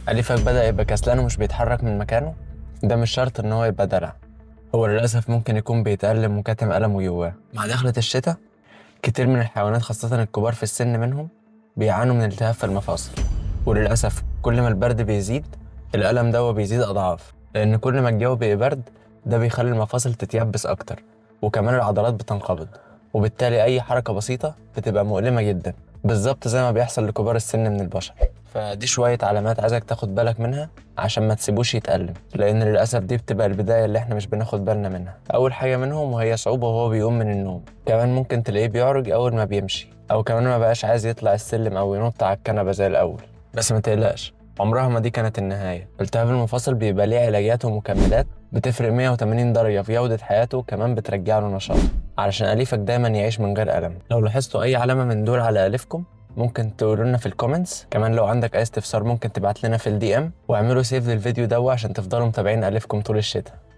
أليفك بدأ يبقى كسلان ومش بيتحرك من مكانه، ده مش شرط إن هو يبقى دلع. هو للأسف ممكن يكون بيتألم وكاتم ألمه جواه. مع دخلة الشتاء كتير من الحيوانات خاصة الكبار في السن منهم بيعانوا من التهاب في المفاصل، وللأسف كل ما البرد بيزيد الألم ده بيزيد أضعاف، لأن كل ما الجو بقى برد ده بيخلي المفاصل تتيبس أكتر، وكمان العضلات بتنقبض، وبالتالي أي حركة بسيطة بتبقى مؤلمة جدا، بالظبط زي ما بيحصل لكبار السن من البشر. فدي شوية علامات عايزك تاخد بالك منها عشان ما تسيبوش يتألم، لأن للأسف دي بتبقى البداية اللي احنا مش بناخد بالنا منها. أول حاجة منهم وهي صعوبة وهو بيقوم من النوم، كمان ممكن تلاقيه بيعرج أول ما بيمشي، أو كمان ما بقاش عايز يطلع السلم أو ينط على الكنبة زي الأول. بس ما تقلقش، عمرها ما دي كانت النهاية. التهاب المفاصل بيبقى ليه علاجات ومكملات بتفرق 180 درجة في جودة حياته، وكمان بترجع له نشاطه علشان أليفك دايما يعيش من غير ألم. لو لاحظتوا أي علامة من دول على أليفكم ممكن تقولوا لنا في الكومنتس. كمان لو عندك أي استفسار ممكن تبعت لنا في الدي ام، واعملوا سيف للفيديو ده عشان تفضلوا متابعين أليفكم طول الشتاء.